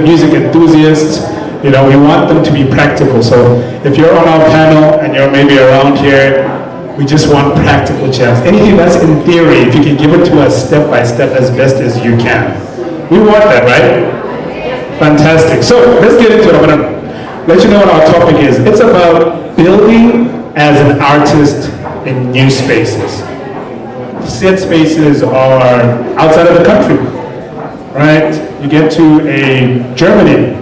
passionate music enthusiasts. You know, we want them to be practical. So if you're on our panel and you're maybe around here, we just want practical jams. Anything that's in theory, if you can give it to us step by step as best as you can. We want that, right? Fantastic. So let's get into it. I'm gonna let you know what our topic is. It's about building as an artist in new spaces. Set spaces are outside of the country, right? You get to Germany.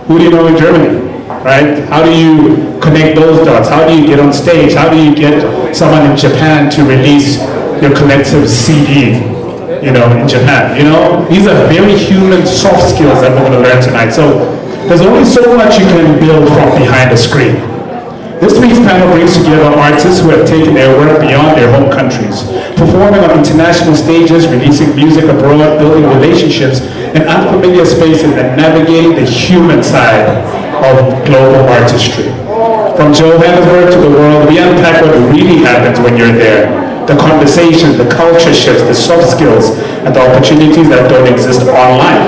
Who do you know in Germany, right? How do you connect those dots? How do you get on stage? How do you get someone in Japan to release your collective CD, you know, in Japan? You know, these are very human soft skills that we're going to learn tonight. So there's only so much you can build from behind a screen. This week's panel brings together artists who have taken their work beyond their home countries, performing on international stages, releasing music abroad, building relationships in unfamiliar spaces, and navigating the human side of global artistry. From Johannesburg to the world, we unpack what really happens when you're there. The conversations, the culture shifts, the soft skills, and the opportunities that don't exist online.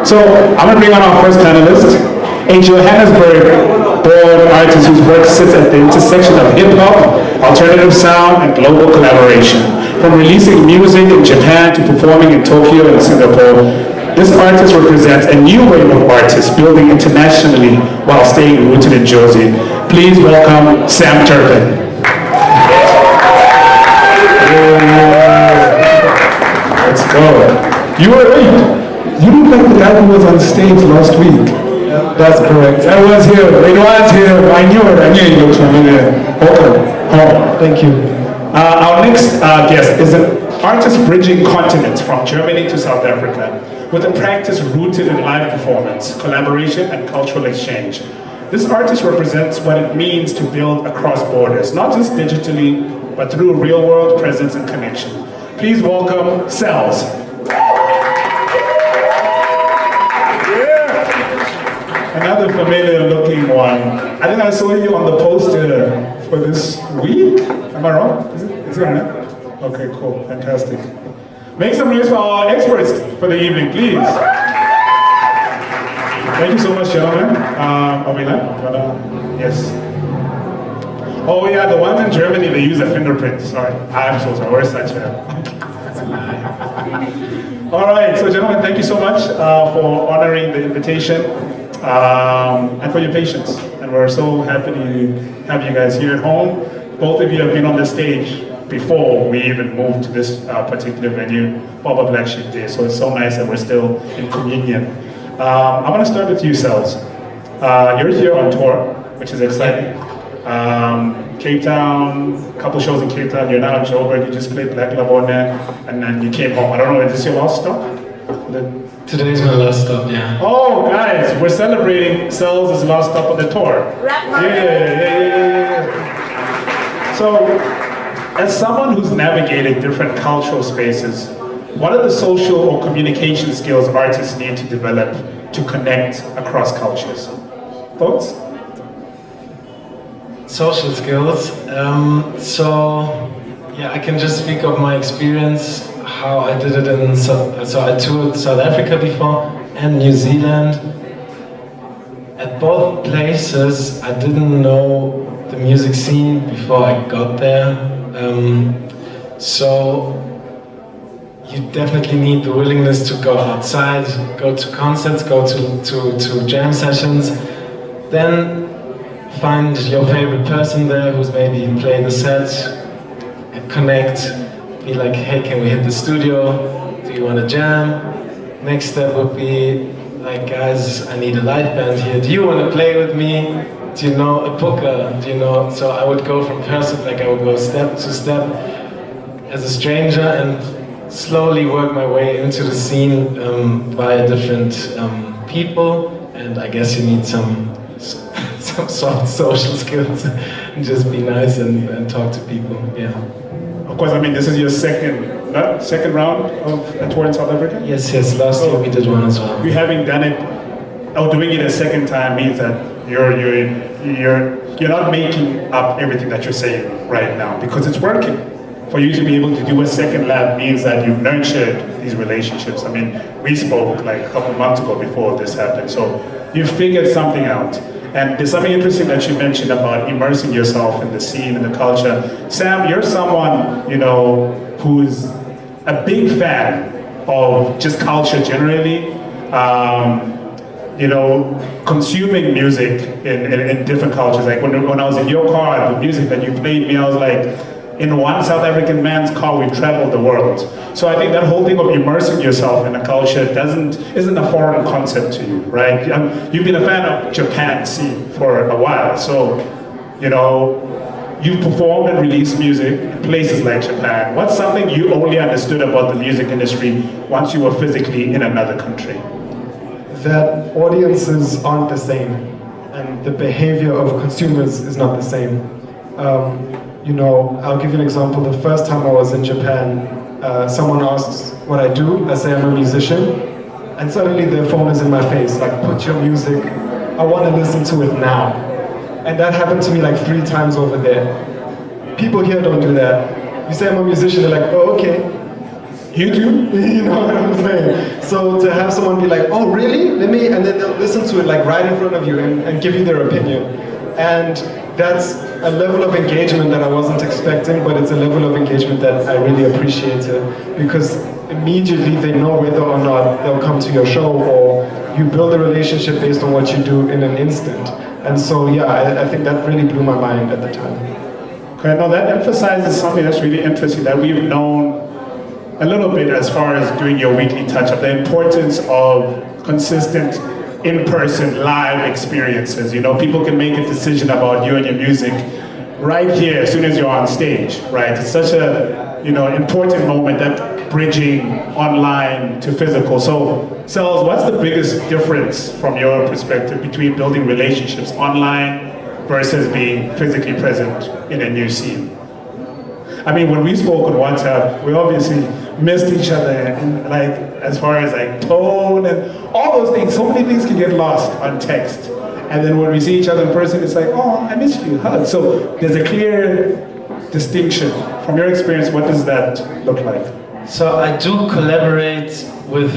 So I'm going to bring on our first panelist, a Johannesburg-born artist whose work sits at the intersection of hip-hop, alternative sound, and global collaboration. From releasing music in Japan to performing in Tokyo and Singapore, this artist represents a new wave of artists building internationally while staying rooted in Jersey. Please welcome Sam Turpin. Let's go. You were late. You look like the guy who was on stage last week. Yeah, that's correct. I was here. It was here. I knew it. I knew it looked familiar. Welcome. Oh, thank you. Our next guest is an artist bridging continents from Germany to South Africa with a practice rooted in live performance, collaboration, and cultural exchange. This artist represents what it means to build across borders, not just digitally, but through real-world presence and connection. Please welcome Cellz. Another familiar-looking one. I think I saw you on the poster for this week. Am I wrong? Is it right? Okay, cool, fantastic. Make some noise for our experts for the evening, please. Thank you so much, gentlemen. Are we live? Yes. Oh yeah, the ones in Germany, they use a fingerprint. Sorry, I'm so sorry. Where's that chair? All right, so gentlemen, thank you so much for honoring the invitation and for your patience. And we're so happy to have you guys here at home. Both of you have been on the stage before we even moved to this particular venue, Pop-Up Black Sheep Day. So it's so nice that we're still in communion. I want to start with you, Cellz. You're here on tour, which is exciting. Cape Town, a couple shows in Cape Town. You're now in Joburg. You just played Black Labona, and then you came home. I don't know, is this your last stop? Today's my last stop, yeah. Oh, guys, we're celebrating Cellz' last stop on the tour. Yeah. So, as someone who's navigated different cultural spaces, what are the social or communication skills artists need to develop to connect across cultures? Thoughts? Social skills. I can just speak of my experience, how I did it in, so I toured South Africa before and New Zealand. At both places, I didn't know the music scene before I got there. So you definitely need the willingness to go outside, go to concerts, go to jam sessions, then find your favorite person there who's maybe playing the set, connect, be like, hey, can we hit the studio? Do you want to jam? Next step would be like, guys, I need a live band here. Do you want to play with me? Do you know a booker? Do you know? So I would go from person, like I would go step to step as a stranger and slowly work my way into the scene via different people. And I guess you need some soft social skills and just be nice and talk to people, yeah. Of course, I mean, this is your second round of a tour in South Africa? Yes, last year we did one as well. You having done it, or doing it a second time means that you're not making up everything that you're saying right now, because it's working for you to be able to do a second lap means that you've nurtured these relationships. I mean, we spoke like a couple months ago before this happened, so you figured something out. And there's something interesting that you mentioned about immersing yourself in the scene and the culture. Sam, you're someone, you know, who's a big fan of just culture generally. You know, consuming music in different cultures. Like when I was in your car, the music that you played me, I was like, in one South African man's car, we've traveled the world. So I think that whole thing of immersing yourself in a culture isn't a foreign concept to you, right? You've been a fan of Japan scene for a while, so, you know, you've performed and released music in places like Japan. What's something you only understood about the music industry once you were physically in another country? That audiences aren't the same, and the behavior of consumers is not the same. You know, I'll give you an example. The first time I was in Japan, someone asks what I do. I say I'm a musician, and suddenly their phone is in my face, like, put your music, I want to listen to it now. And that happened to me like 3 times over there. People here don't do that. You say I'm a musician, they're like, oh, okay. You do? You know what I'm saying? So to have someone be like, oh really? And then they'll listen to it like right in front of you and give you their opinion. And that's a level of engagement that I wasn't expecting, but it's a level of engagement that I really appreciated, because immediately they know whether or not they'll come to your show, or you build a relationship based on what you do in an instant. And so yeah, I think that really blew my mind at the time. Okay, now that emphasizes something that's really interesting that we've known a little bit as far as doing your weekly touch-up, the importance of consistent in-person live experiences. You know, people can make a decision about you and your music right here as soon as you're on stage, right? It's such a, you know, important moment, that bridging online to physical. So, Cellz, what's the biggest difference from your perspective between building relationships online versus being physically present in a new scene? I mean, when we spoke on WhatsApp, we obviously missed each other, and like, as far as like tone and all those things, so many things can get lost on text. And then when we see each other in person, it's like, oh, I missed you, hug. So there's a clear distinction. From your experience, what does that look like? So I do collaborate with,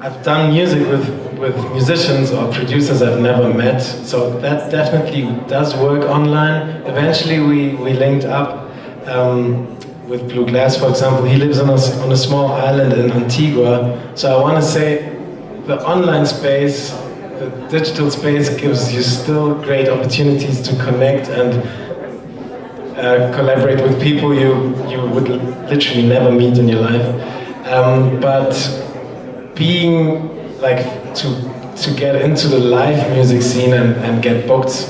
I've done music with musicians or producers I've never met, so that definitely does work online. Eventually we linked up with Blue Glass, for example. He lives on a small island in Antigua, so I want to say the online space, the digital space, gives you still great opportunities to connect and collaborate with people you would literally never meet in your life. But being like to get into the live music scene and get booked,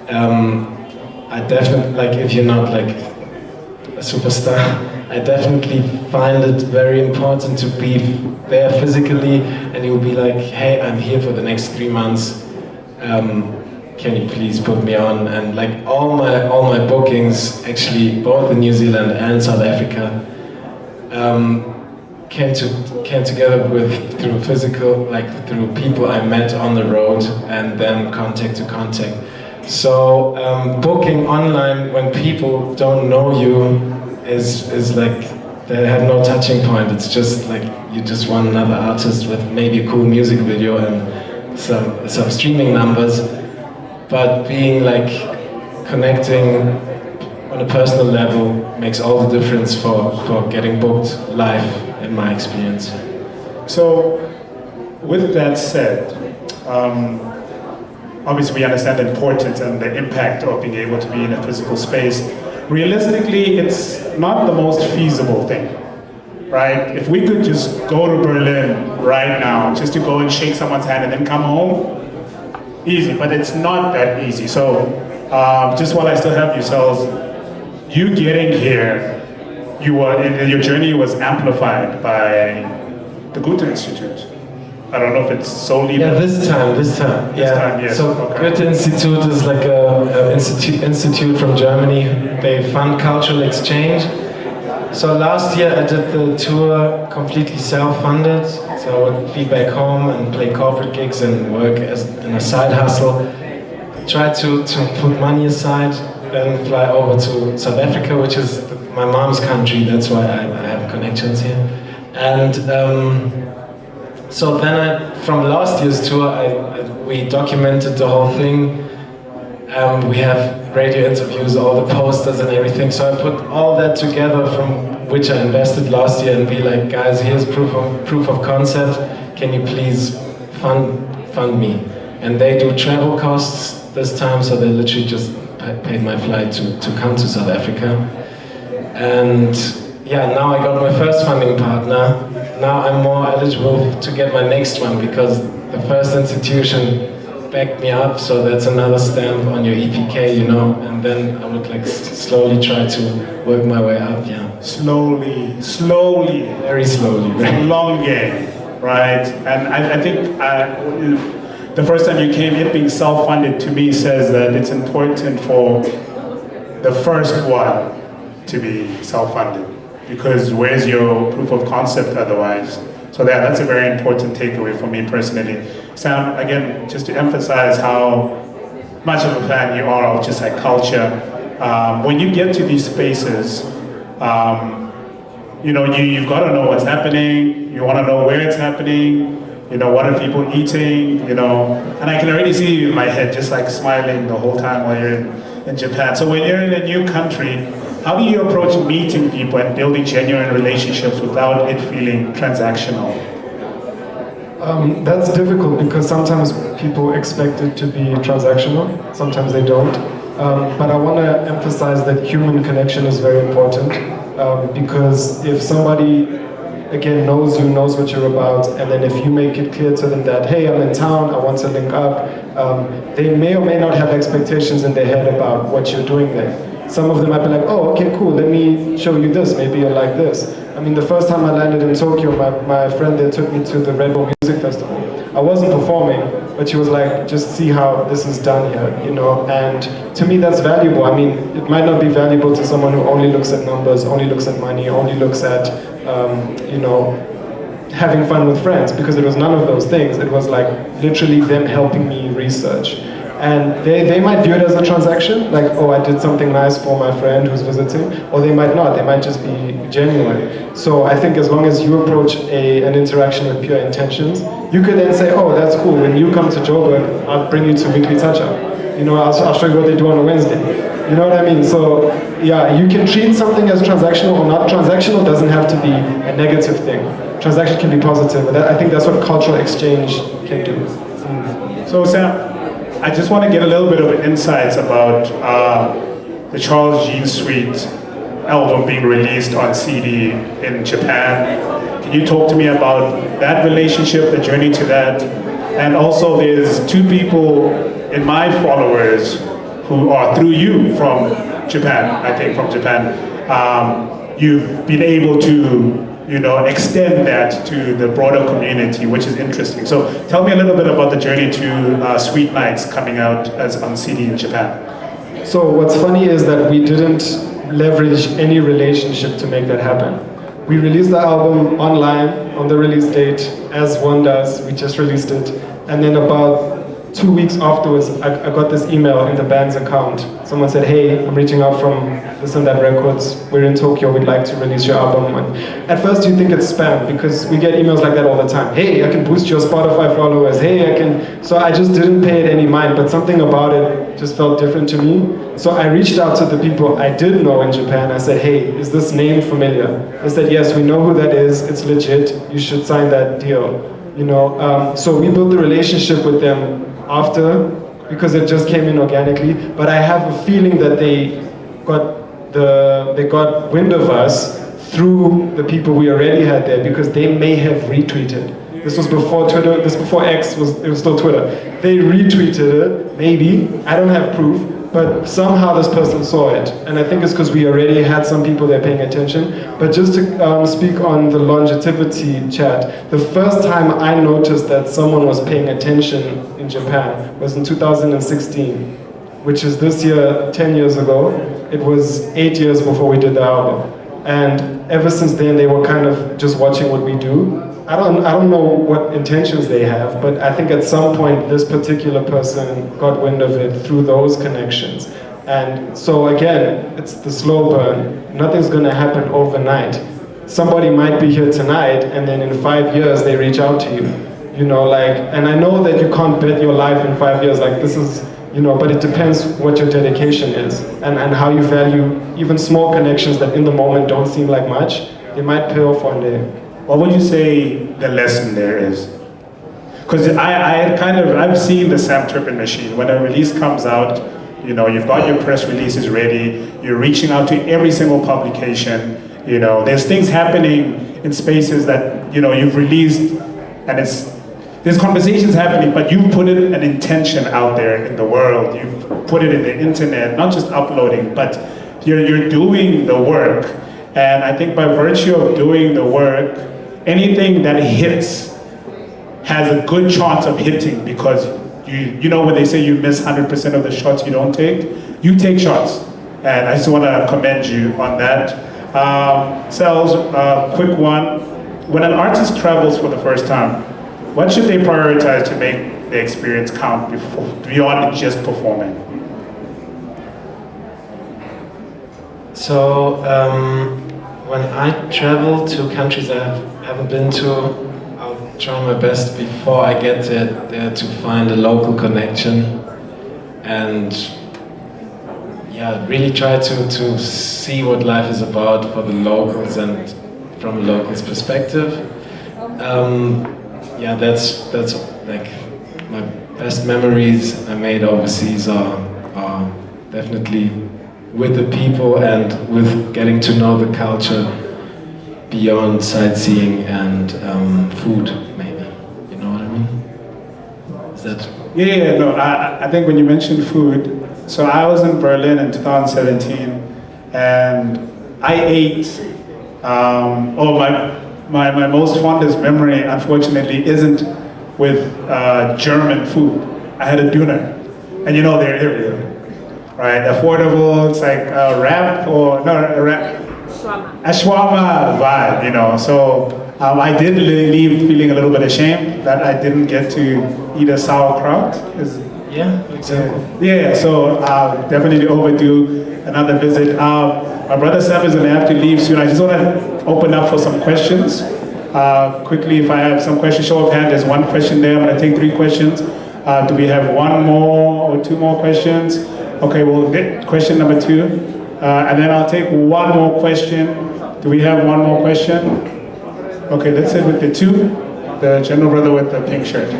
I definitely, like, if you're not like a superstar, I definitely find it very important to be there physically, and you'll be like, hey, I'm here for the next 3 months, can you please put me on? And like all my bookings, actually both in New Zealand and South Africa, came together through physical, like through people I met on the road, and then contact to contact. So booking online when people don't know you is like, they have no touching point. It's just like you just want another artist with maybe a cool music video and some streaming numbers. But being like connecting on a personal level makes all the difference for getting booked live, in my experience. So, with that said, obviously we understand the importance and the impact of being able to be in a physical space. Realistically, it's not the most feasible thing, right? If we could just go to Berlin right now, just to go and shake someone's hand and then come home, easy, but it's not that easy. So, just while I still have you, Cellz, you getting here, your journey was amplified by the Goethe Institute. I don't know if it's solely... Yeah, this time, yes. So okay. Goethe Institute is like an institute from Germany. They fund cultural exchange. So last year I did the tour completely self-funded. So I would be back home and play corporate gigs and work in a side hustle. Try to put money aside, then fly over to South Africa, which is my mom's country, that's why I have connections here. And so then from last year's tour, we documented the whole thing. We have radio interviews, all the posters and everything. So I put all that together from which I invested last year and be like, guys, here's proof of concept. Can you please fund me? And they do travel costs this time, so they literally just paid my flight to come to South Africa. And yeah, now I got my first funding partner. Now I'm more eligible to get my next one because the first institution backed me up, so that's another stamp on your EPK, you know, and then I would like slowly try to work my way up, yeah. Slowly. Very slowly. It's a long game, right? And I think the first time you came, it being self-funded to me says that it's important for the first one to be self-funded, because where's your proof of concept otherwise? So that's a very important takeaway for me personally. Sam, again, just to emphasize how much of a fan you are of just like culture. When you get to these spaces, you know, you've got to know what's happening, you want to know where it's happening, you know, what are people eating, you know, and I can already see you in my head just like smiling the whole time while you're in Japan. So when you're in a new country, how do you approach meeting people and building genuine relationships without it feeling transactional? That's difficult because sometimes people expect it to be transactional, sometimes they don't. But I want to emphasize that human connection is very important because if somebody, again, knows you, knows what you're about, and then if you make it clear to them that, hey, I'm in town, I want to link up, they may or may not have expectations in their head about what you're doing there. Some of them might be like, oh, okay, cool, let me show you this, maybe you'll like this. I mean, the first time I landed in Tokyo, my friend there took me to the Red Bull Music Festival. I wasn't performing, but she was like, just see how this is done here, you know, and to me that's valuable. I mean, it might not be valuable to someone who only looks at numbers, only looks at money, only looks at, you know, having fun with friends, because it was none of those things. It was like literally them helping me research. And they might view it as a transaction, like, oh, I did something nice for my friend who's visiting, or they might not, they might just be genuine. So I think as long as you approach an interaction with pure intentions, you could then say, oh, that's cool, when you come to Joburg, I'll bring you to weekly touch-up. You know, I'll show you what they do on a Wednesday. You know what I mean? So yeah, you can treat something as transactional or not. Transactional doesn't have to be a negative thing. Transaction can be positive, and I think that's what cultural exchange can do. So Sam, I just want to get a little bit of insights about the Charles Jean Suite album being released on CD in Japan. Can you talk to me about that relationship, the journey to that? And also there's two people in my followers who are through you from Japan, I think from Japan. You've been able to, you know, extend that to the broader community, which is interesting. So tell me a little bit about the journey to Sweet Nights coming out as on CD in Japan. So what's funny is that we didn't leverage any relationship to make that happen. We released the album online on the release date, as one does. We just released it. And then about 2 weeks afterwards, I got this email in the band's account. Someone said, hey, I'm reaching out from this and that records. We're in Tokyo, we'd like to release your album. And at first you think it's spam because we get emails like that all the time. Hey, I can boost your Spotify followers. Hey, I can... So I just didn't pay it any mind, but something about it just felt different to me. So I reached out to the people I did know in Japan. I said, hey, is this name familiar? They said, yes, we know who that is. It's legit. You should sign that deal. You know, so we built the relationship with them after, because it just came in organically, but I have a feeling that they got wind of us through the people we already had there, because they may have retweeted. This was before Twitter, this before X, it was still Twitter. They retweeted it, maybe, I don't have proof, but somehow this person saw it. And I think it's because we already had some people there paying attention. But just to speak on the longevity chat, the first time I noticed that someone was paying attention in Japan was in 2016, which is this year, 10 years ago. It was 8 years before we did the album. And ever since then, they were kind of just watching what we do. I don't know what intentions they have, but I think at some point this particular person got wind of it through those connections. And so again, it's the slow burn. Nothing's going to happen overnight. Somebody might be here tonight, and then in 5 years they reach out to you. You know, like, and I know that you can't bet your life in 5 years. Like, this is, you know, but it depends what your dedication is, and how you value even small connections that in the moment don't seem like much. They might pay off one day. What would you say the lesson there is? Because I've seen the Sam Turpin machine. When a release comes out, you know, you've got your press releases ready, you're reaching out to every single publication, you know, there's things happening in spaces that, you know, you've released, and there's conversations happening, but you put an intention out there in the world, you put it in the internet, not just uploading, but you're doing the work. And I think by virtue of doing the work, anything that hits has a good chance of hitting, because you know when they say you miss 100% of the shots you don't take, you take shots. And I just want to commend you on that. Cellz, quick one. When an artist travels for the first time, what should they prioritize to make the experience count beyond just performing? So, when I travel to countries I haven't been to, I'll try my best before I get there to find a local connection, and yeah, really try to see what life is about for the locals and from a local's perspective. Yeah, that's like my best memories I made overseas are definitely with the people and with getting to know the culture beyond sightseeing and food, maybe. You know what I mean? Is that? Yeah, no, I think when you mentioned food, so I was in Berlin in 2017, and I ate, my most fondest memory, unfortunately, isn't with German food. I had a doner, and you know they're everywhere, right? Affordable, it's like a wrap, or no, a wrap, a shawarma vibe, you know. So I did leave feeling a little bit ashamed that I didn't get to eat a sauerkraut. Yeah, exactly. Yeah, so definitely overdue another visit. My brother Sam is going to have to leave soon. I just want to open up for some questions. Quickly, if I have some questions, show of hand, there's one question there. I'm going to take 3 questions. Do we have 1 more or 2 more questions? Okay, we'll get question number 2. And then I'll take 1 more question. Do we have 1 more question? Okay, let's sit with the 2. The general brother with the pink shirt.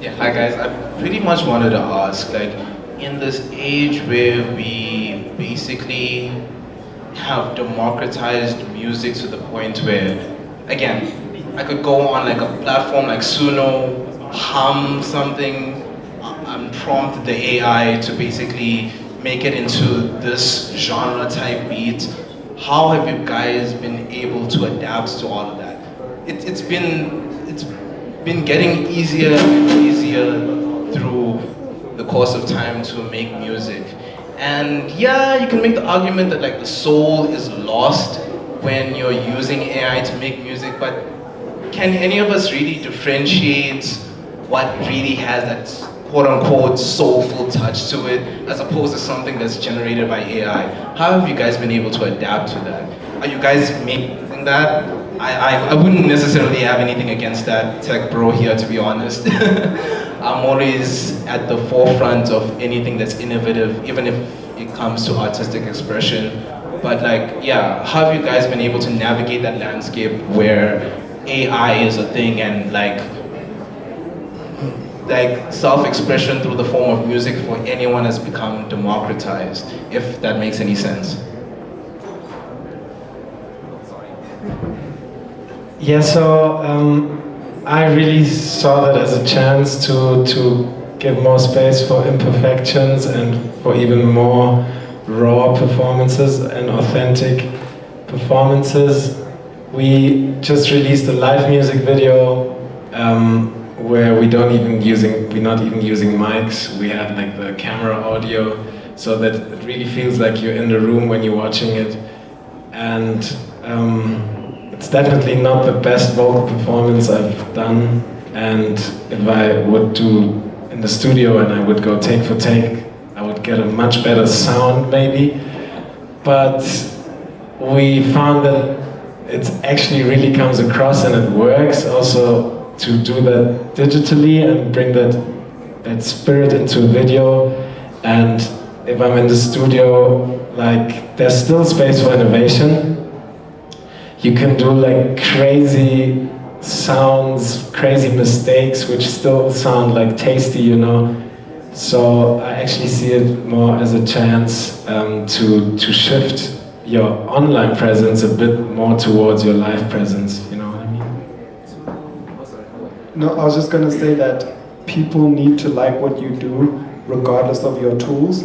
Yeah, hi guys. I pretty much wanted to ask, like, in this age where we basically have democratized music to the point where, again, I could go on like a platform like Suno, hum something, and prompt the AI to basically make it into this genre type beat. How have you guys been able to adapt to all of that? It's been getting easier and easier through the course of time to make music. And yeah, you can make the argument that like the soul is lost when you're using AI to make music, but can any of us really differentiate what really has that quote-unquote soulful touch to it, as opposed to something that's generated by AI? How have you guys been able to adapt to that? Are you guys making that? I wouldn't necessarily have anything against that tech bro here, to be honest. I'm always at the forefront of anything that's innovative, even if it comes to artistic expression. But like, yeah, how have you guys been able to navigate that landscape where AI is a thing and like self-expression through the form of music for anyone has become democratized, if that makes any sense? Yeah, so I really saw that as a chance to give more space for imperfections and for even more raw performances and authentic performances. We just released a live music video where we're not even using mics. We have like the camera audio, so that it really feels like you're in the room when you're watching it. And it's definitely not the best vocal performance I've done, and if I would do in the studio and I would go take for take, I would get a much better sound maybe. But we found that it actually really comes across and it works also to do that digitally and bring that spirit into a video. And if I'm in the studio, like, there's still space for innovation. You can do like crazy sounds, crazy mistakes, which still sound like tasty, you know. So I actually see it more as a chance to shift your online presence a bit more towards your live presence, you know what I mean? No, I was just going to say that people need to like what you do regardless of your tools.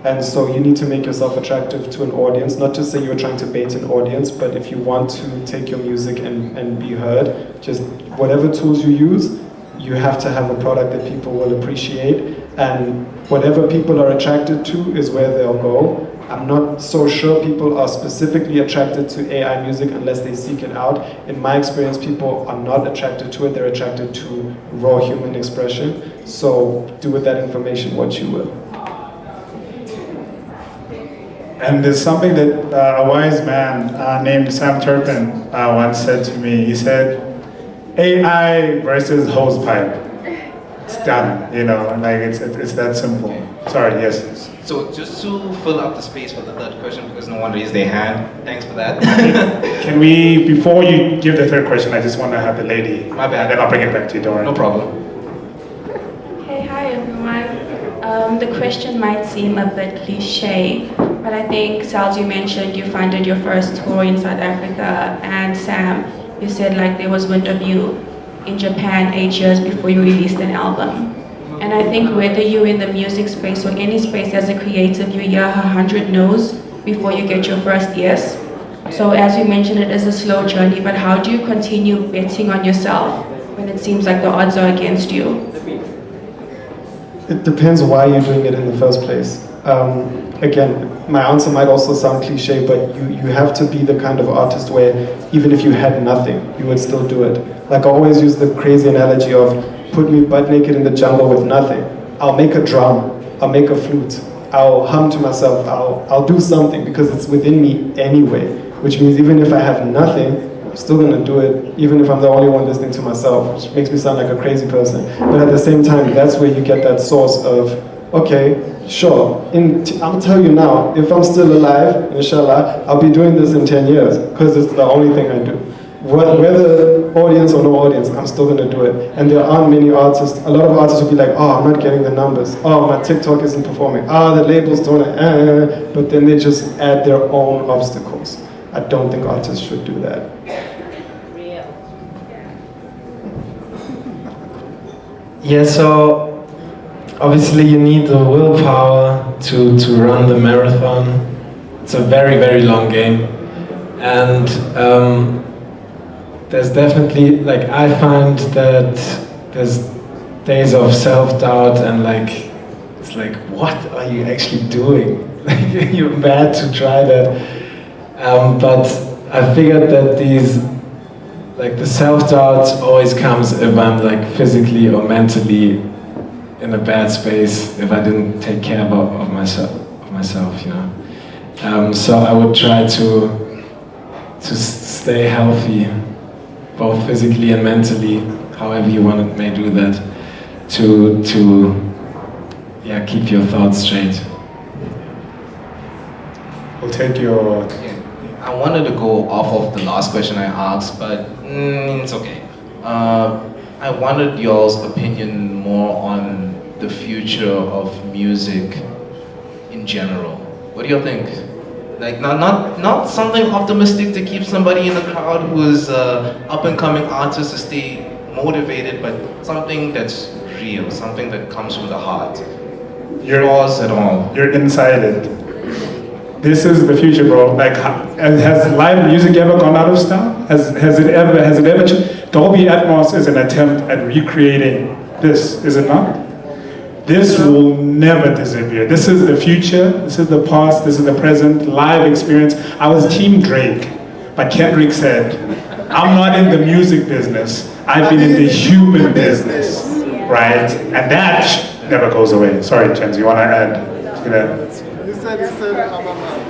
And so you need to make yourself attractive to an audience, not to say you're trying to bait an audience, but if you want to take your music and be heard, just whatever tools you use, you have to have a product that people will appreciate, and whatever people are attracted to is where they'll go. I'm not so sure people are specifically attracted to AI music unless they seek it out. In my experience, people are not attracted to it, they're attracted to raw human expression. So do with that information what you will. And there's something that a wise man named Sam Turpin once said to me. He said, AI versus hosepipe. It's done, you know, like it's that simple. Sorry, yes. So just to fill up the space for the third question, because no one raised their hand, thanks for that. Can we, before you give the third question, I just want to have the lady. My bad. And then I'll bring it back to you, don't worry. No problem. Hey, hi everyone. The question might seem a bit cliche, but I think, Cellz, you mentioned you funded your first tour in South Africa, and Sam, you said like there was Wind of You in Japan 8 years before you released an album. And I think whether you're in the music space or any space as a creative, you hear 100 no's before you get your first yes. So as you mentioned, it is a slow journey, but how do you continue betting on yourself when it seems like the odds are against you? It depends why you're doing it in the first place. Again, my answer might also sound cliche, but you have to be the kind of artist where even if you had nothing, you would still do it. Like I always use the crazy analogy of put me butt naked in the jungle with nothing. I'll make a drum, I'll make a flute, I'll hum to myself, I'll do something because it's within me anyway. Which means even if I have nothing, I'm still gonna do it, even if I'm the only one listening to myself, which makes me sound like a crazy person. But at the same time, that's where you get that source of, okay, sure, I'll tell you now, if I'm still alive, inshallah, I'll be doing this in 10 years, because it's the only thing I do. Whether audience or no audience, I'm still gonna do it. And there aren't many artists, a lot of artists will be like, oh, I'm not getting the numbers, oh, my TikTok isn't performing, the labels don't, but then they just add their own obstacles. I don't think artists should do that. Yeah, so obviously you need the willpower to run the marathon. It's a very, very long game. And there's definitely, like, I find that there's days of self-doubt and like, it's like, what are you actually doing? Like, you're mad to try that. But I figured that these, like, the self-doubt always comes if I'm like physically or mentally in a bad space, if I didn't take care of myself, you know. So I would try to stay healthy, both physically and mentally, however you may do that, to keep your thoughts straight. We'll take your... I wanted to go off of the last question I asked, but it's okay. I wanted y'all's opinion more on the future of music in general. What do y'all think? Like, not something optimistic to keep somebody in the crowd who is up and coming artist to stay motivated, but something that's real, something that comes from the heart. Flaws at all. You're inside it. This is the future, bro. Like, has live music ever gone out of style? Has it ever? Dolby Atmos is an attempt at recreating this, is it not? This will never disappear. This is the future, this is the past, this is the present, live experience. I was Team Drake, but Kendrick said, I'm not in the music business, I've been in the human business, right? And that never goes away. Sorry, Jens, you want to add to that? You said,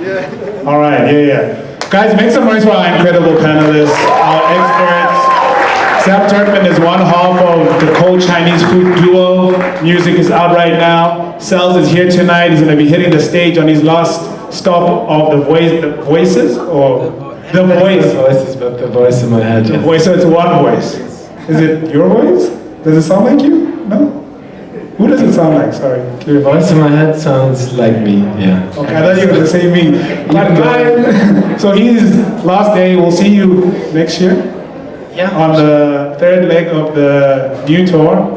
yeah. All right, yeah. Guys, make some noise for our incredible panelists, our experts. Sam Turpin is one half of the Cold Chinese Food Duo. Music is out right now. Cellz is here tonight. He's going to be hitting the stage on his last stop of The Voices, or The Voice. The voices, but the voice in my head. The voice, so it's one voice. Is it your voice? Does it sound like you? No? Who does it sound like? Sorry. The voice in my head sounds like me, yeah. Okay, I thought you were going to say me. But so his last day, we'll see you next year. Yeah. On the third leg of the new tour.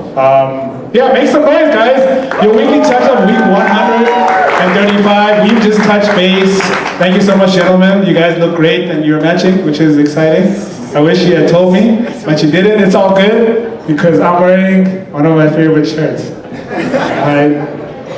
Yeah, make some noise, guys. Your weekly touch-up, week 135. We've just touched base. Thank you so much, gentlemen. You guys look great and you're matching, which is exciting. I wish you had told me, but you didn't. It's all good because I'm wearing one of my favorite shirts. And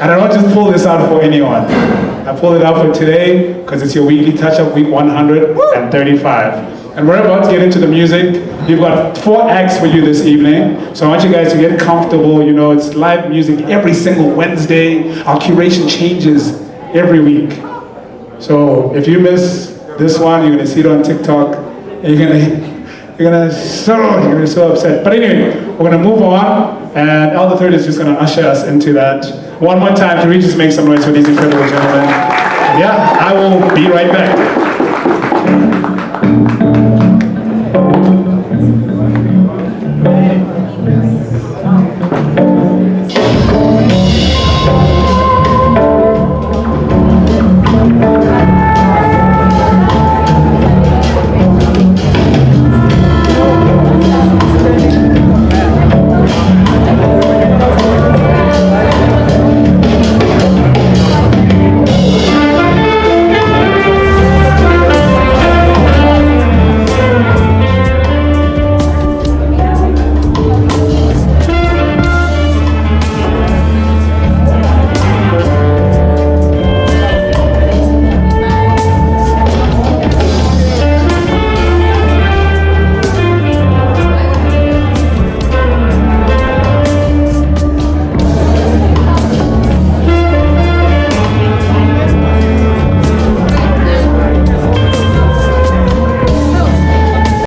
I don't just pull this out for anyone. I pulled it out for today because it's your weekly touch-up, week 135. And we're about to get into the music. We've got 4 acts for you this evening. So I want you guys to get comfortable. You know, it's live music every single Wednesday. Our curation changes every week. So if you miss this one, you're gonna see it on TikTok. And you're gonna so upset. But anyway, we're gonna move on. And Elder Third is just gonna usher us into that. One more time, can we just make some noise for these incredible gentlemen? Yeah, I will be right back.